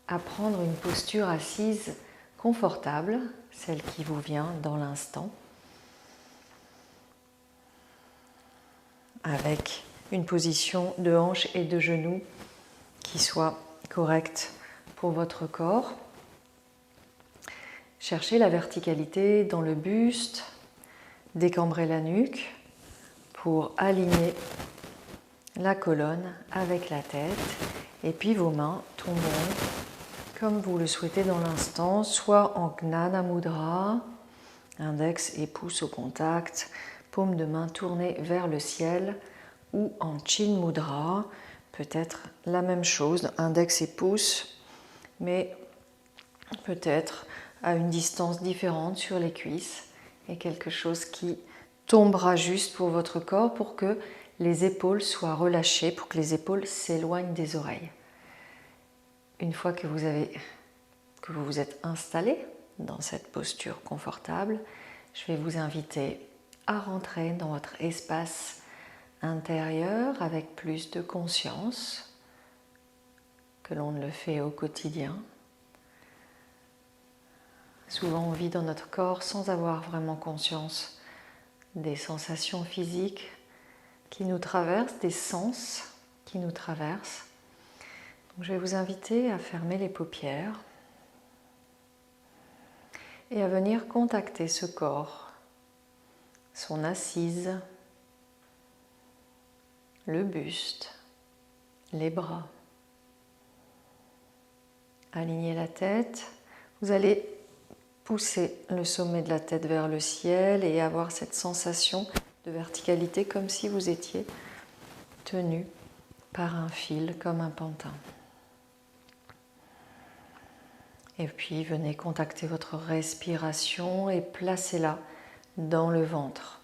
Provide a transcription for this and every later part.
à prendre une posture assise confortable, celle qui vous vient dans l'instant, avec une position de hanche et de genoux qui soit correcte pour votre corps. Cherchez la verticalité dans le buste, décambrez la nuque pour aligner la colonne avec la tête, et puis vos mains tomberont comme vous le souhaitez dans l'instant, soit en Gnana Mudra, index et pouce au contact, paume de main tournée vers le ciel, ou en Chin Mudra, peut-être la même chose, index et pouce, mais peut-être à une distance différente sur les cuisses, et quelque chose qui tombera juste pour votre corps pour que les épaules soient relâchées, pour que les épaules s'éloignent des oreilles. Une fois que vous vous êtes installé dans cette posture confortable, je vais vous inviter à rentrer dans votre espace intérieur avec plus de conscience que l'on ne le fait au quotidien. Souvent, on vit dans notre corps sans avoir vraiment conscience des sensations physiques qui nous traversent, des sens qui nous traversent. Donc, je vais vous inviter à fermer les paupières et à venir contacter ce corps, son assise, le buste, les bras. Alignez la tête. Vous allez pousser le sommet de la tête vers le ciel et avoir cette sensation de verticalité comme si vous étiez tenu par un fil, comme un pantin. Et puis venez contacter votre respiration et placez-la dans le ventre.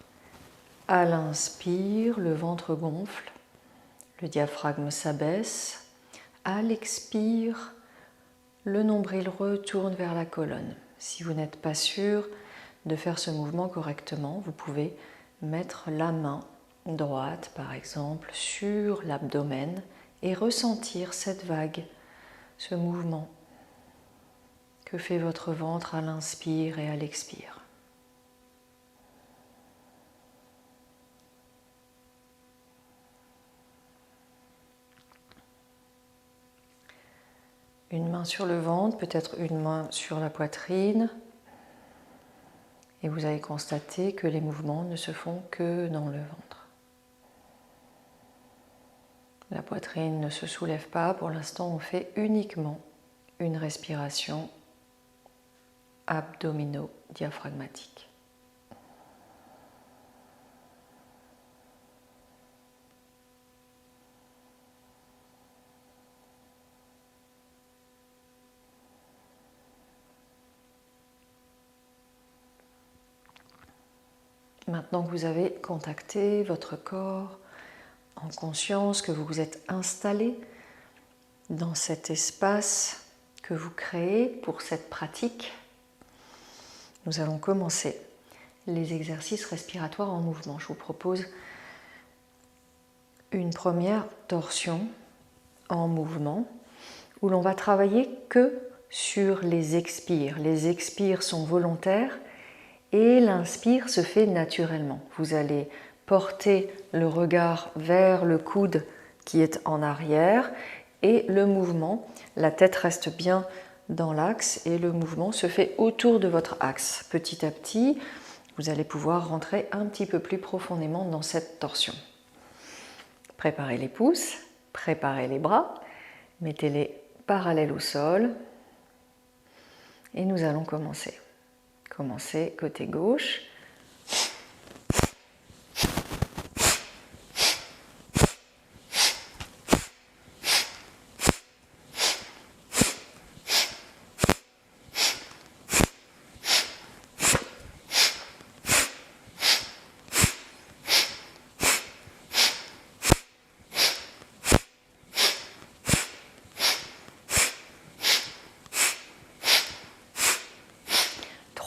À l'inspire, le ventre gonfle, le diaphragme s'abaisse. À l'expire, le nombril retourne vers la colonne. Si vous n'êtes pas sûr de faire ce mouvement correctement, vous pouvez mettre la main droite, par exemple, sur l'abdomen et ressentir cette vague, ce mouvement que fait votre ventre à l'inspire et à l'expire. Une main sur le ventre, peut-être une main sur la poitrine. Et vous allez constater que les mouvements ne se font que dans le ventre. La poitrine ne se soulève pas. Pour l'instant, on fait uniquement une respiration abdomino-diaphragmatique. Maintenant que vous avez contacté votre corps en conscience, que vous vous êtes installé dans cet espace que vous créez pour cette pratique, nous allons commencer les exercices respiratoires en mouvement. Je vous propose une première torsion en mouvement où l'on va travailler que sur les expires. Les expires sont volontaires et l'inspire se fait naturellement. Vous allez porter le regard vers le coude qui est en arrière et le mouvement, la tête reste bien dans l'axe et le mouvement se fait autour de votre axe. Petit à petit, vous allez pouvoir rentrer un petit peu plus profondément dans cette torsion. Préparez les pouces, préparez les bras, mettez-les parallèles au sol et nous allons commencer. Commencez côté gauche.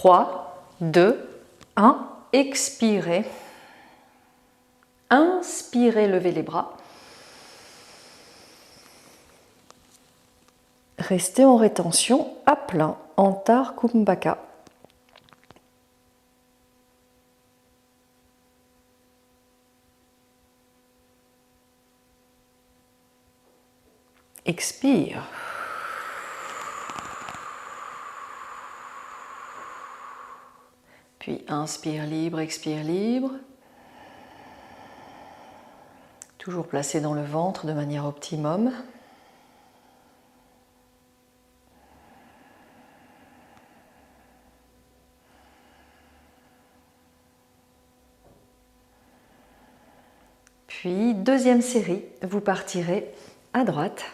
Trois, deux, un. Expirez. Inspirez, levez les bras. Restez en rétention à plein, Antar Kumbhaka. Expire. Puis inspire libre, expire libre. Toujours placé dans le ventre de manière optimum. Puis, deuxième série, vous partirez à droite.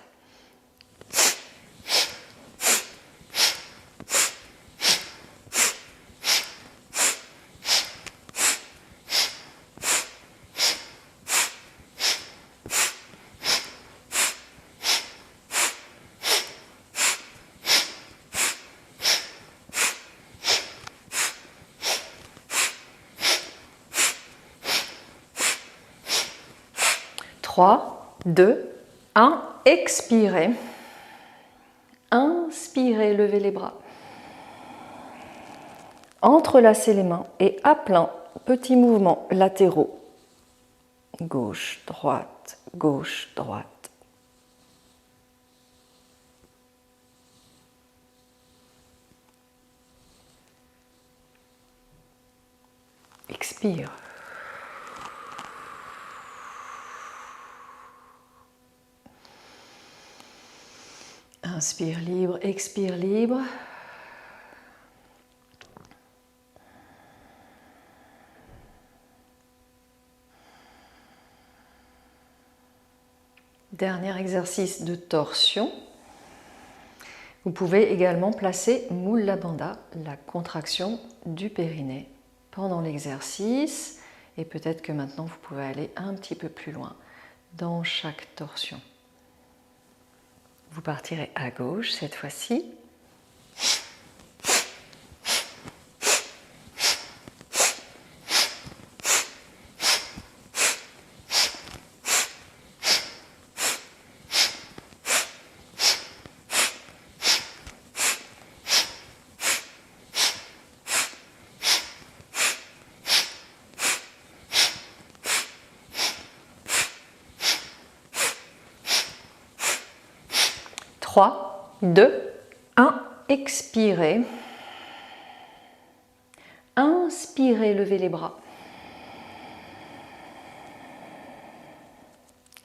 Trois, deux, un, expirez. Inspirez, levez les bras. Entrelacez les mains et à plein, petits mouvements latéraux. Gauche, droite, gauche, droite. Expire. Inspire libre, expire libre. Dernier exercice de torsion. Vous pouvez également placer Mula Bandha, la contraction du périnée, pendant l'exercice. Et peut-être que maintenant vous pouvez aller un petit peu plus loin dans chaque torsion. Vous partirez à gauche cette fois-ci. Trois, deux, un, expirez. Inspirez, levez les bras.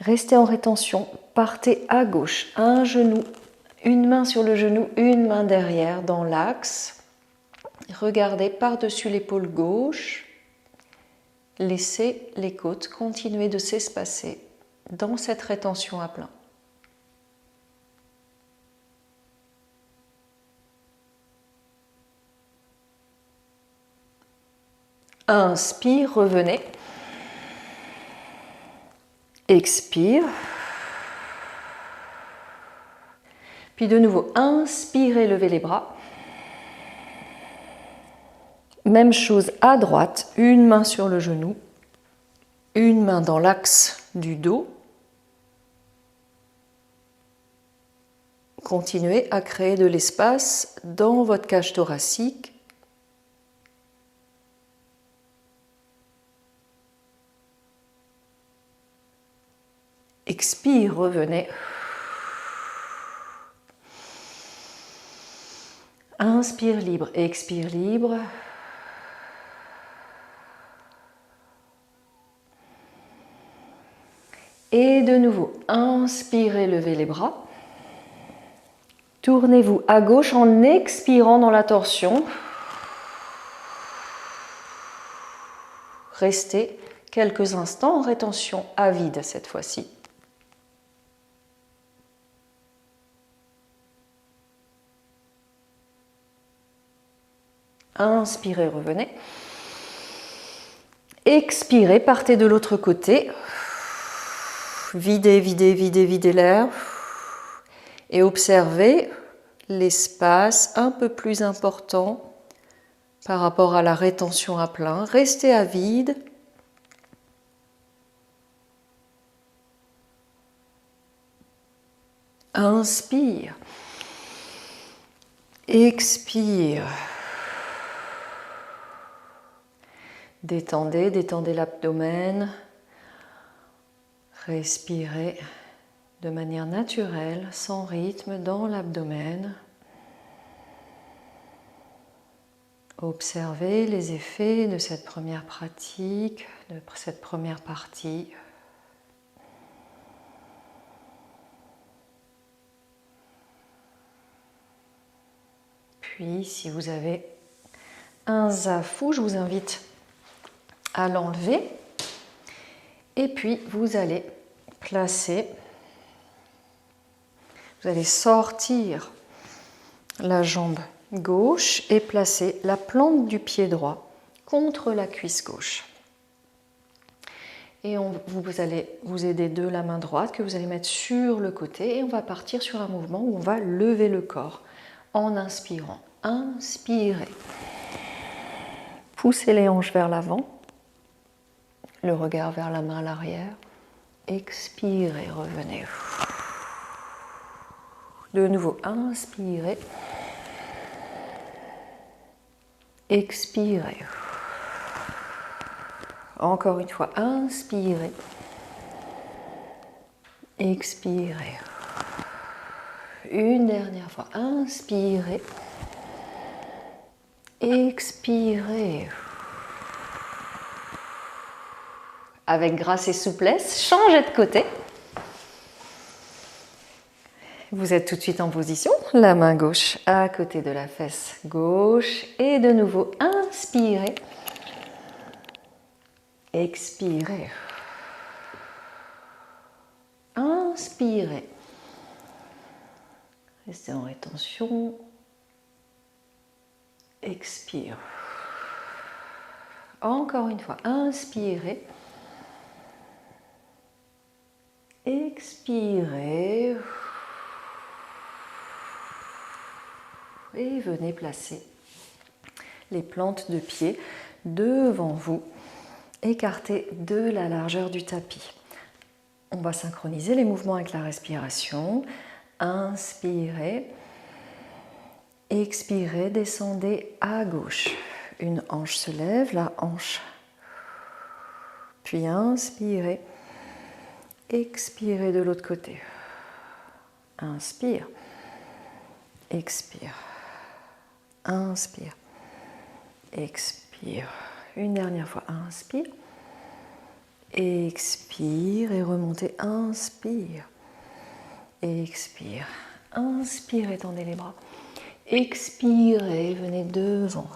Restez en rétention, partez à gauche, un genou, une main sur le genou, une main derrière dans l'axe. Regardez par-dessus l'épaule gauche. Laissez les côtes continuer de s'espacer dans cette rétention à plein. Inspire, revenez. Expire. Puis de nouveau, inspirez, levez les bras. Même chose à droite, une main sur le genou, une main dans l'axe du dos. Continuez à créer de l'espace dans votre cage thoracique. Expire, revenez. Inspire libre, expire libre. Et de nouveau, inspirez, levez les bras. Tournez-vous à gauche en expirant dans la torsion. Restez quelques instants en rétention à vide cette fois-ci. Inspirez, revenez. Expirez, partez de l'autre côté. Videz, videz, videz, videz l'air. Et observez l'espace un peu plus important par rapport à la rétention à plein. Restez à vide. Inspire. Expire. Détendez, détendez l'abdomen. Respirez de manière naturelle, sans rythme, dans l'abdomen. Observez les effets de cette première pratique, de cette première partie. Puis, si vous avez un zafou, je vous invite à l'enlever. Et puis, vous allez placer, vous allez sortir la jambe gauche et placer la plante du pied droit contre la cuisse gauche. Et vous allez vous aider de la main droite que vous allez mettre sur le côté et on va partir sur un mouvement où on va lever le corps en inspirant. Inspirez. Poussez les hanches vers l'avant, le regard vers la main à l'arrière. Expirez, revenez. De nouveau, inspirez. Expirez. Encore une fois, inspirez. Expirez. Une dernière fois, inspirez. Expirez. Avec grâce et souplesse, changez de côté. Vous êtes tout de suite en position, la main gauche à côté de la fesse gauche. Et de nouveau, inspirez. Expirez. Inspirez. Restez en rétention. Expire. Encore une fois, inspirez. Expirez. Et venez placer les plantes de pied devant vous, écartées de la largeur du tapis. On va synchroniser les mouvements avec la respiration. Inspirez. Expirez, descendez à gauche. Une hanche se lève, la hanche. Puis inspirez. Expirez de l'autre côté. Inspire. Expire. Inspire. Expire. Une dernière fois. Inspire. Expire et remontez. Inspire. Expire. Inspire, étendez les bras. Expirez, venez devant.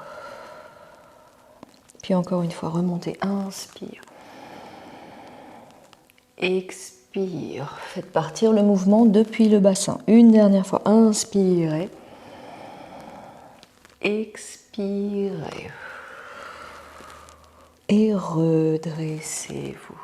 Puis encore une fois, remontez. Inspire. Expire. Faites partir le mouvement depuis le bassin. Une dernière fois. Inspirez. Expirez. Et redressez-vous.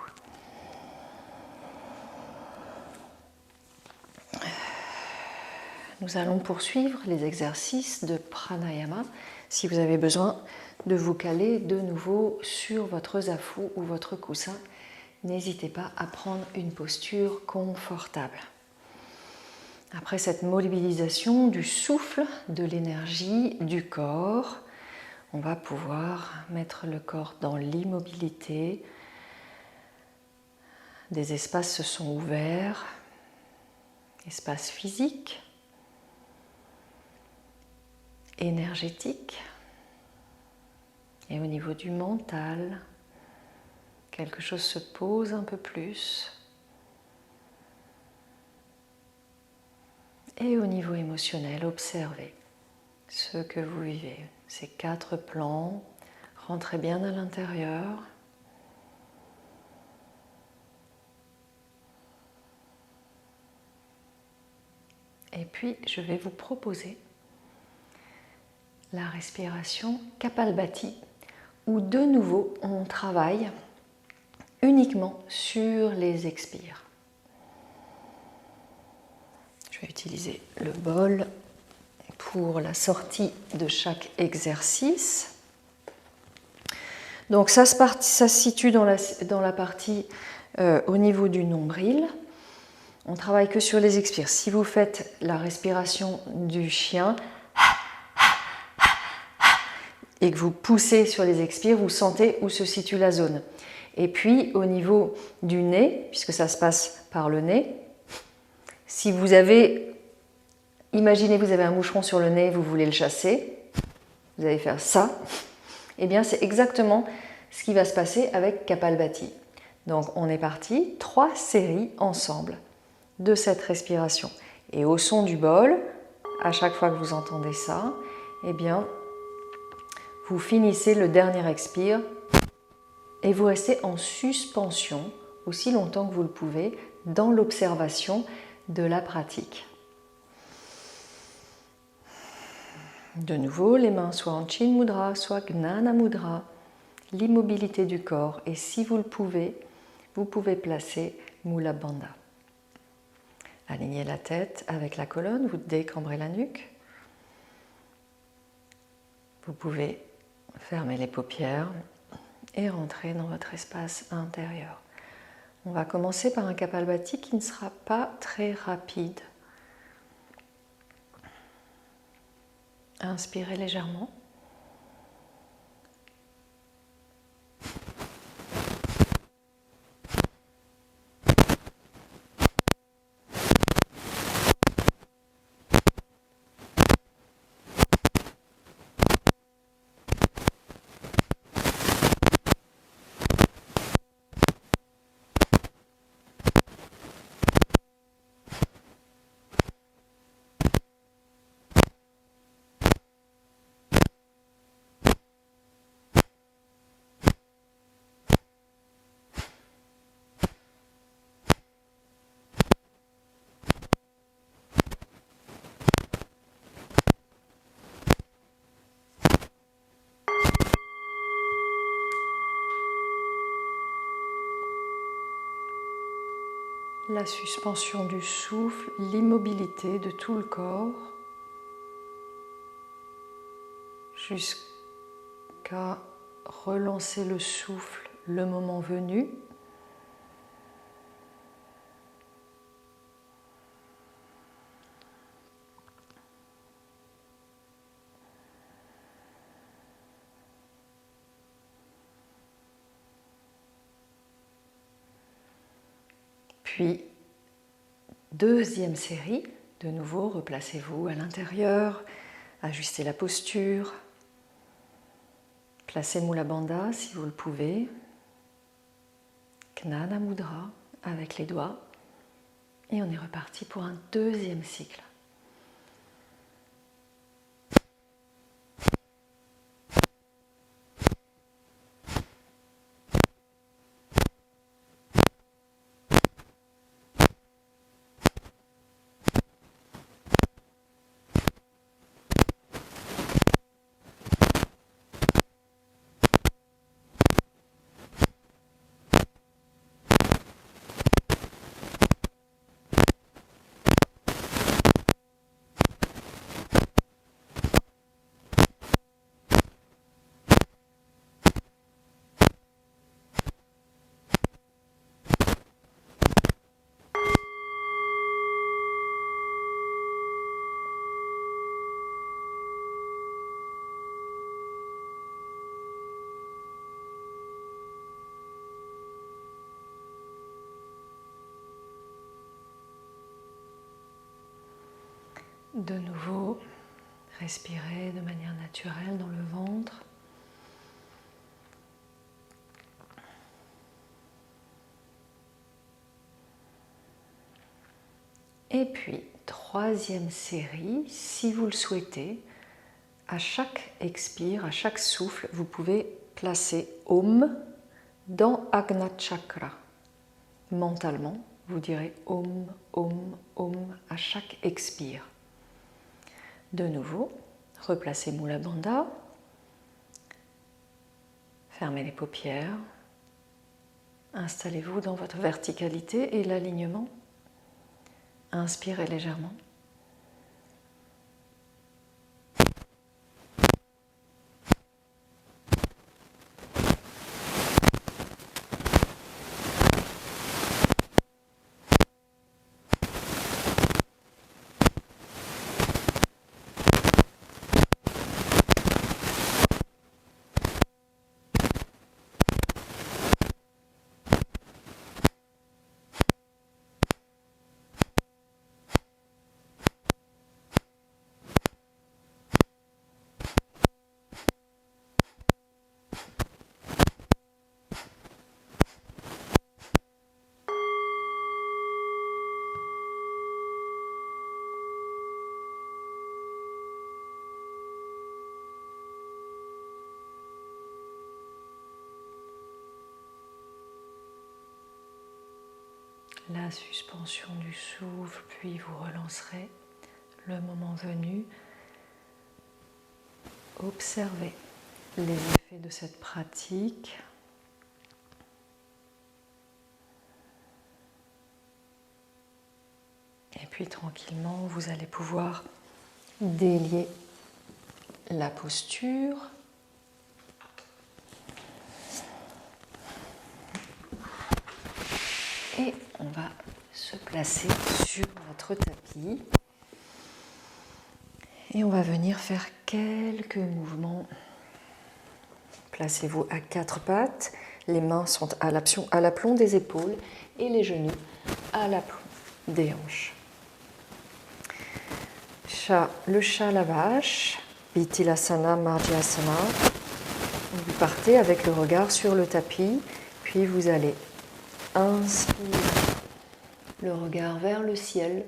Nous allons poursuivre les exercices de pranayama. Si vous avez besoin de vous caler de nouveau sur votre zafu ou votre coussin, n'hésitez pas à prendre une posture confortable. Après cette mobilisation du souffle, de l'énergie, du corps, on va pouvoir mettre le corps dans l'immobilité. Des espaces se sont ouverts, espaces physiques, énergétiques, et au niveau du mental, quelque chose se pose un peu plus. Et au niveau émotionnel, observez ce que vous vivez. Ces 4 plans, rentrez bien à l'intérieur. Et puis, je vais vous proposer la respiration Kapalbhati, où de nouveau, on travaille uniquement sur les expires. Je vais utiliser le bol pour la sortie de chaque exercice. Donc ça se situe dans la partie au niveau du nombril. On travaille que sur les expires. Si vous faites la respiration du chien, et que vous poussez sur les expires, vous sentez où se situe la zone. Et puis au niveau du nez, puisque ça se passe par le nez, si vous avez, imaginez vous avez un moucheron sur le nez, vous voulez le chasser, vous allez faire ça, et bien c'est exactement ce qui va se passer avec Kapalbhati. Donc on est parti, 3 séries ensemble de cette respiration. Et au son du bol, à chaque fois que vous entendez ça, eh bien vous finissez le dernier expire et vous restez en suspension aussi longtemps que vous le pouvez dans l'observation de la pratique. De nouveau, les mains soit en Chin Mudra, soit Gnana Mudra, l'immobilité du corps. Et si vous le pouvez, vous pouvez placer Mula Bandha. Alignez la tête avec la colonne, vous décambrez la nuque. Vous pouvez fermer les paupières et rentrer dans votre espace intérieur. On va commencer par un Kapalbhati qui ne sera pas très rapide. Inspirez légèrement. La suspension du souffle, l'immobilité de tout le corps jusqu'à relancer le souffle le moment venu. Puis, deuxième série, de nouveau, replacez-vous à l'intérieur, ajustez la posture, placez Mula Bandha si vous le pouvez, Gnana Mudra avec les doigts, et on est reparti pour un deuxième cycle. De nouveau, respirez de manière naturelle dans le ventre. Et puis, troisième série, si vous le souhaitez, à chaque expire, à chaque souffle, vous pouvez placer Om dans Agna Chakra. Mentalement, vous direz Om, Om, Om à chaque expire. De nouveau, replacez Mula Bandha, fermez les paupières, installez-vous dans votre verticalité et l'alignement. Inspirez légèrement. la suspension du souffle, puis vous relancerez le moment venu. Observez les effets de cette pratique. Et puis tranquillement, vous allez pouvoir délier la posture. Et on va se placer sur notre tapis. Et on va venir faire quelques mouvements. Placez-vous à quatre pattes. Les mains sont à l'aplomb des épaules et les genoux à l'aplomb des hanches. Le chat, la vache, Vittilasana, Marjasana. Vous partez avec le regard sur le tapis, puis vous allez inspirer le regard vers le ciel,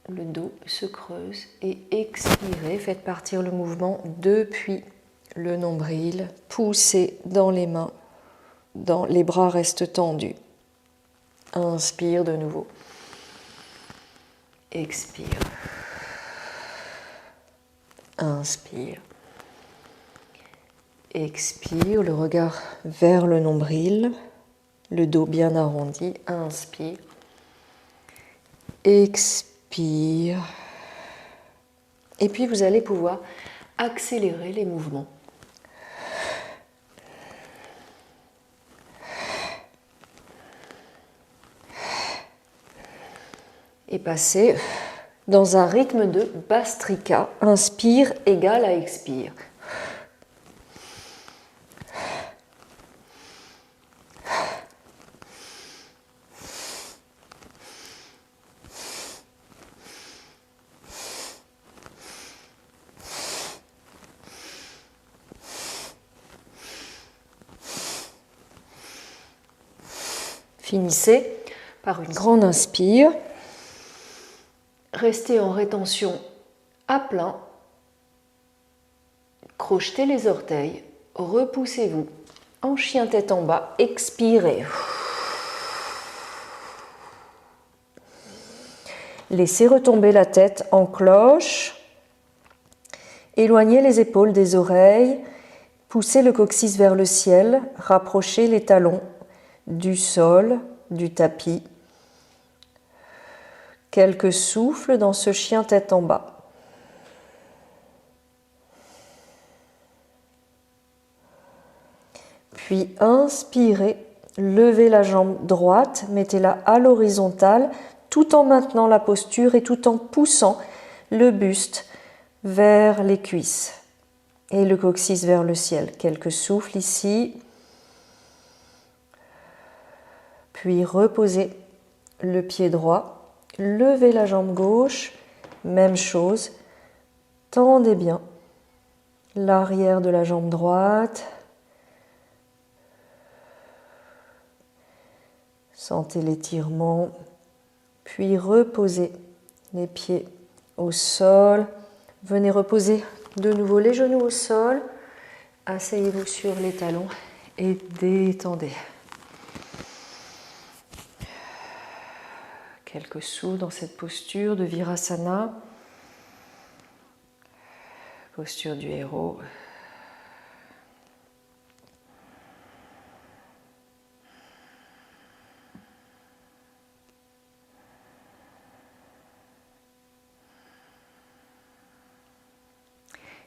le dos se creuse et expirez, faites partir le mouvement depuis le nombril, poussez dans les mains, les bras restent tendus. Inspire de nouveau. Expire. Inspire. Expire, le regard vers le nombril, le dos bien arrondi. Inspire. Expire. Et puis vous allez pouvoir accélérer les mouvements. Et passer dans un rythme de Bhastrika. Inspire égale à expire. Finissez par une grande inspire. Restez en rétention à plein. Crochetez les orteils. Repoussez-vous en chien tête en bas. Expirez. Laissez retomber la tête en cloche. Éloignez les épaules des oreilles. Poussez le coccyx vers le ciel. Rapprochez les talons du sol, du tapis. Quelques souffles dans ce chien tête en bas. Puis inspirez, levez la jambe droite, mettez-la à l'horizontale tout en maintenant la posture et tout en poussant le buste vers les cuisses et le coccyx vers le ciel. Quelques souffles ici. Puis reposez le pied droit. Levez la jambe gauche, même chose, tendez bien l'arrière de la jambe droite, sentez l'étirement, puis reposez les pieds au sol, venez reposer de nouveau les genoux au sol, asseyez-vous sur les talons et détendez. Quelques sauts dans cette posture de Virasana, posture du héros.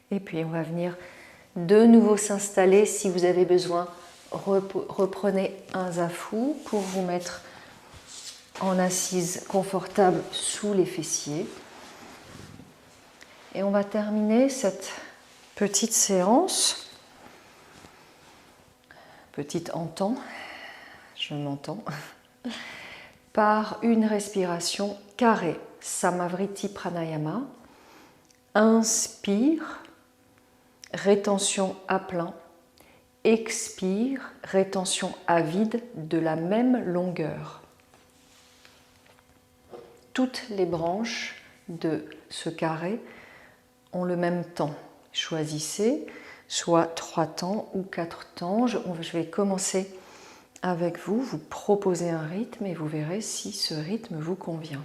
Et puis on va venir de nouveau s'installer. Si vous avez besoin, reprenez un zafu pour vous mettre en assise confortable sous les fessiers. Et on va terminer cette petite séance, petite entend, je m'entends, par une respiration carrée, Samavriti Pranayama. Inspire, rétention à plein. Expire, rétention à vide de la même longueur. Toutes les branches de ce carré ont le même temps. Choisissez soit 3 temps ou 4 temps. Je vais commencer avec vous, vous proposez un rythme et vous verrez si ce rythme vous convient.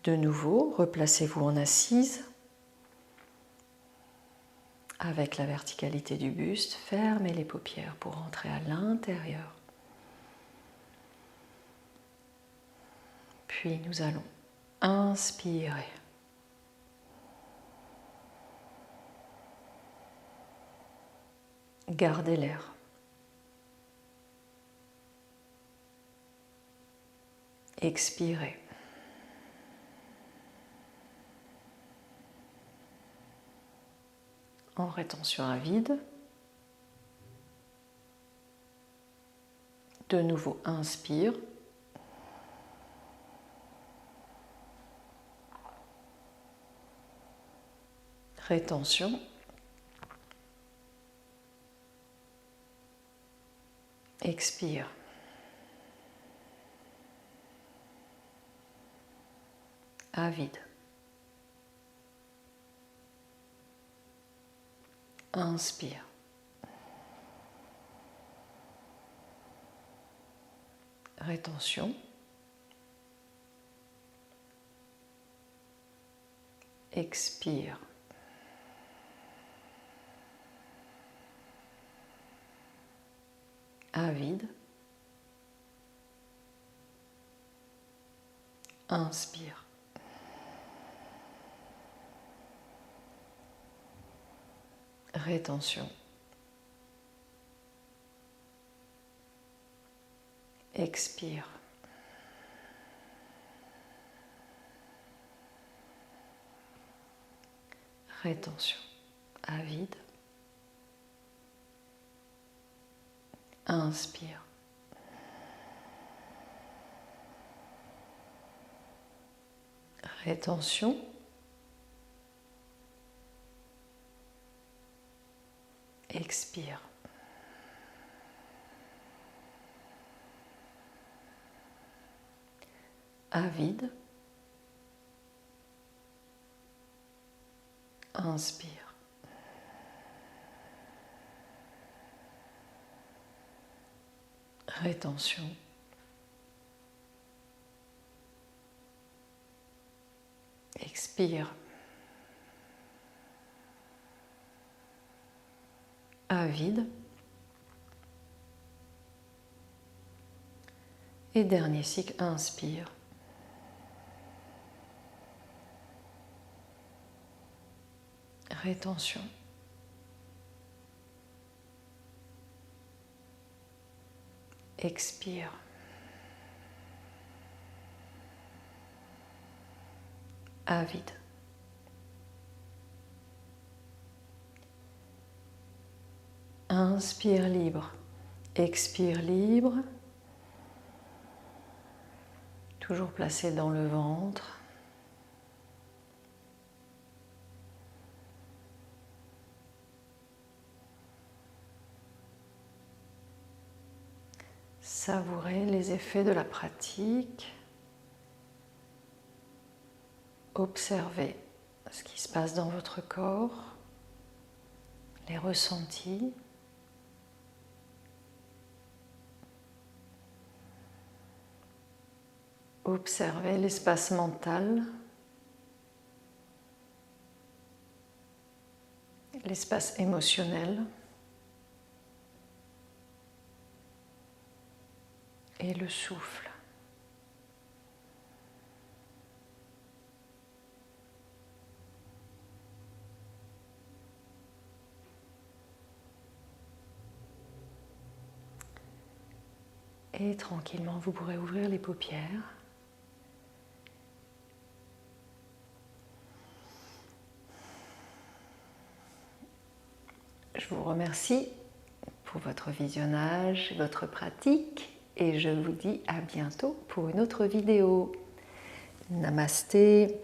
De nouveau, replacez-vous en assise avec la verticalité du buste. Fermez les paupières pour rentrer à l'intérieur. Puis nous allons inspirer. Gardez l'air. Expirez. En rétention à vide. De nouveau, inspire. Rétention. Expire. À vide. Inspire. Rétention. Expire. À vide. Inspire. Rétention. Expire. Rétention. À vide. Inspire. Rétention. Expire. À vide. Inspire. Rétention. Expire. À vide. Et dernier cycle, inspire. Rétention. Expire. À vide. Inspire libre. Expire libre. Toujours placé dans le ventre. Savourez les effets de la pratique. Observez ce qui se passe dans votre corps, les ressentis. Observez l'espace mental, l'espace émotionnel et le souffle. Et tranquillement, vous pourrez ouvrir les paupières. Je vous remercie pour votre visionnage, votre pratique et je vous dis à bientôt pour une autre vidéo. Namasté.